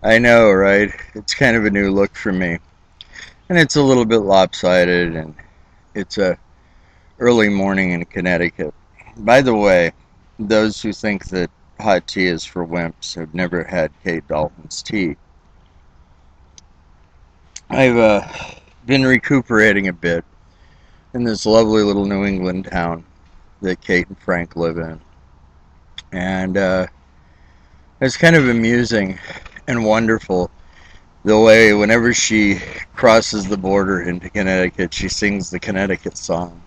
I know, right? It's kind of a new look for me. And it's a little bit lopsided, and it's a early morning in Connecticut. By the way, those who think that hot tea is for wimps have never had Kate Dalton's tea. I've been recuperating a bit in this lovely little New England town that Kate and Frank live in. And it's kind of amusing and wonderful the way whenever she crosses the border into Connecticut, she sings the Connecticut song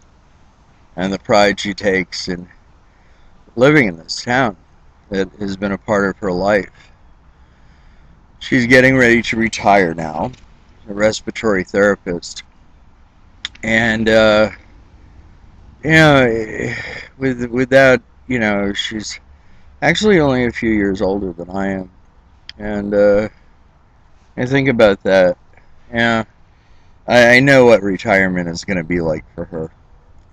and the pride she takes in living in this town that has been a part of her life. She's getting ready to retire now, a respiratory therapist. And, with that, she's actually only a few years older than I am. And I think about that. Yeah, I know what retirement is going to be like for her.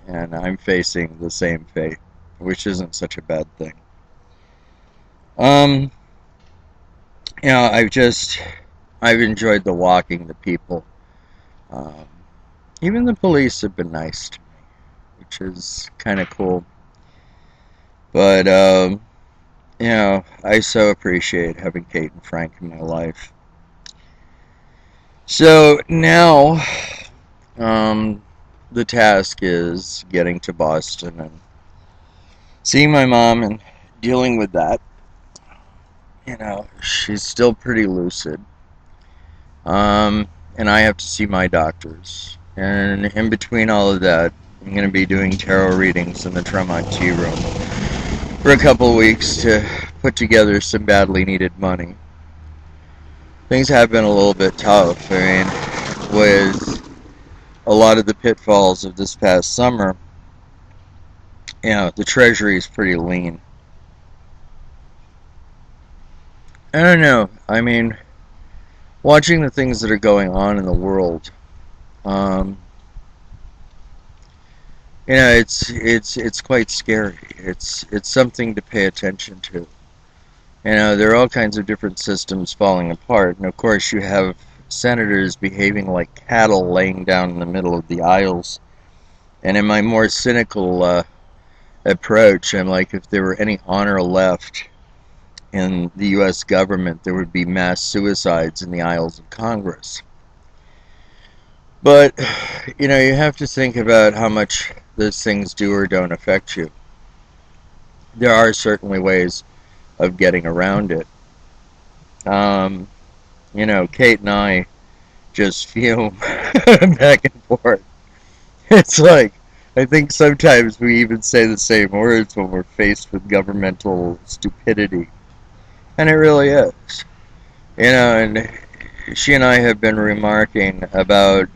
And I'm facing the same fate, which isn't such a bad thing. Um, I've enjoyed the walking, the people. Um, Even the police have been nice to me, which is kind of cool. But, I so appreciate having Kate and Frank in my life. So now, um, the task is getting to Boston and seeing my mom and dealing with that. She's still pretty lucid. And I have to see my doctors. And in between all of that, I'm going to be doing tarot readings in the Tremont Tea Room for a couple of weeks to put together some badly needed money. Things have been a little bit tough. I mean, with a lot of the pitfalls of this past summer, the Treasury is pretty lean. I don't know. I mean, watching the things that are going on in the world, um, it's quite scary. It's something to pay attention to. There are all kinds of different systems falling apart, and of course you have senators behaving like cattle laying down in the middle of the aisles. And in my more cynical approach, I'm like, if there were any honor left in the U.S. government, there would be mass suicides in the aisles of Congress. But, you have to think about how much those things do or don't affect you. There are certainly ways of getting around it. Um, Kate and I just fume back and forth. It's like, I think sometimes we even say the same words when we're faced with governmental stupidity. And it really is. And she and I have been remarking about,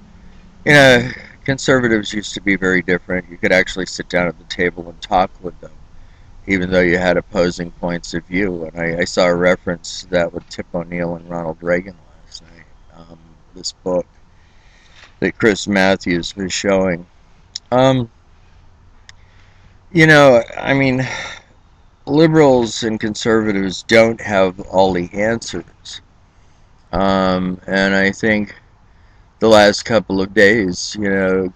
you know, conservatives used to be very different. You could actually sit down at the table and talk with them, even though you had opposing points of view. And I saw a reference to that with Tip O'Neill and Ronald Reagan last night. This book that Chris Matthews was showing. Um, I mean, liberals and conservatives don't have all the answers. And I think the last couple of days,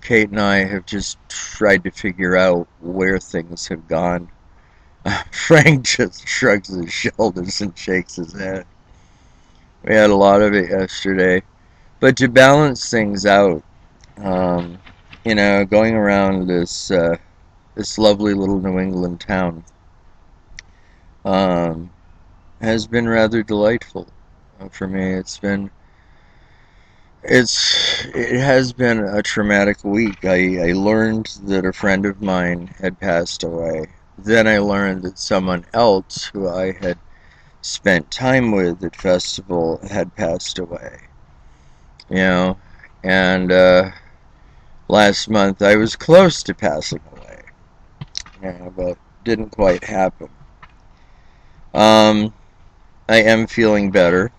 Kate and I have just tried to figure out where things have gone. Frank just shrugs his shoulders and shakes his head. We had a lot of it yesterday. But to balance things out, um, going around this lovely little New England town um, has been rather delightful for me. It has been a traumatic week. I learned that a friend of mine had passed away. Then I learned that someone else who I had spent time with at festival had passed away. You know, and last month I was close to passing away, but didn't quite happen. Um, I am feeling better.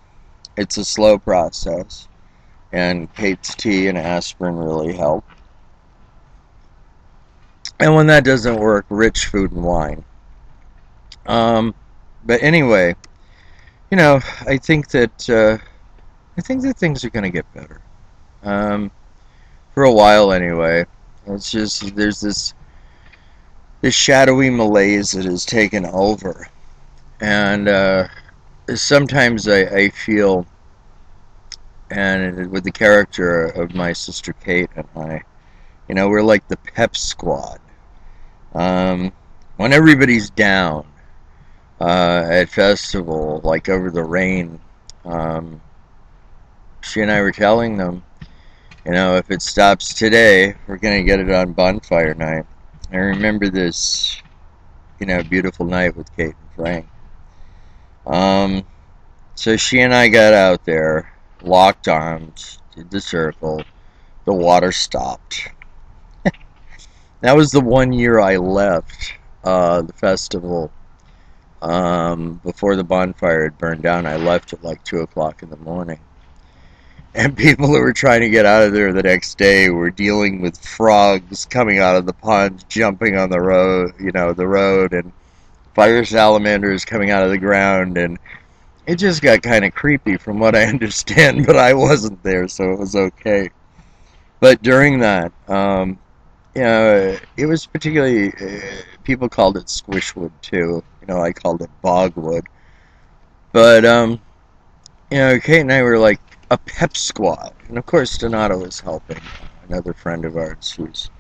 It's a slow process, and Kate's tea and aspirin really help. And when that doesn't work, rich food and wine. Um, but anyway, I think that things are going to get better. Um, for a while anyway. It's just there's this shadowy malaise that has taken over, and sometimes I feel, and with the character of my sister Kate and I, we're like the pep squad. Um, when everybody's down at festival, like over the rain, um, she and I were telling them, if it stops today, we're gonna get it on bonfire night. I remember this, beautiful night with Kate and Frank. Um, so she and I got out there, locked arms, did the circle. The water stopped. That was the one year I left the festival before the bonfire had burned down. I left at like 2 o'clock in the morning. And people who were trying to get out of there the next day were dealing with frogs coming out of the pond, jumping on the road, and fire salamanders coming out of the ground. And it just got kind of creepy from what I understand, but I wasn't there, so it was okay. But during that, it was particularly, people called it squishwood too. I called it bogwood. But, Kate and I were like a pep squad. And of course, Donato was helping, another friend of ours who's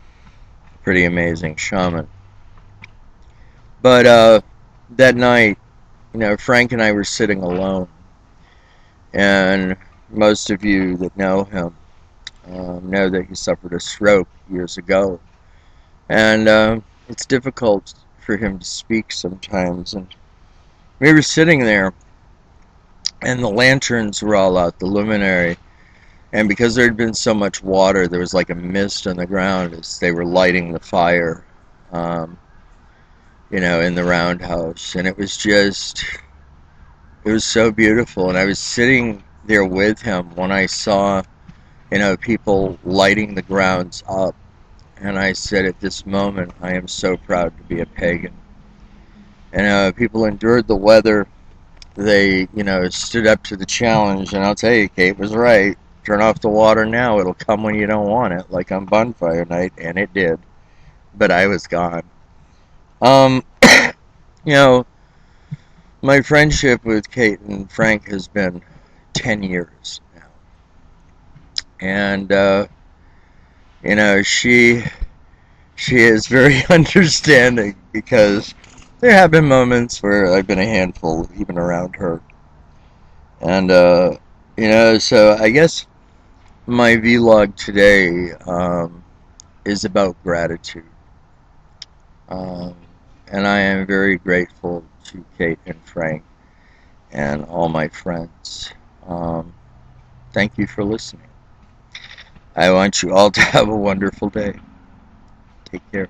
a pretty amazing shaman. But that night, Frank and I were sitting alone. And most of you that know him know that he suffered a stroke years ago. And it's difficult for him to speak sometimes. And we were sitting there, and the lanterns were all out, the luminary. And because there had been so much water, there was like a mist on the ground as they were lighting the fire, um, in the roundhouse. And it was so beautiful. And I was sitting there with him when I saw, people lighting the grounds up. And I said, at this moment, I am so proud to be a pagan. And people endured the weather. They, stood up to the challenge. And I'll tell you, Kate was right. Turn off the water now. It'll come when you don't want it, like on bonfire night. And it did. But I was gone. Um, you know, my friendship with Kate and Frank has been 10 years now. And, she is very understanding because there have been moments where I've been a handful, even around her. And, so I guess my vlog today is about gratitude. Um, and I am very grateful to Kate and Frank and all my friends. Um, thank you for listening. I want you all to have a wonderful day. Take care.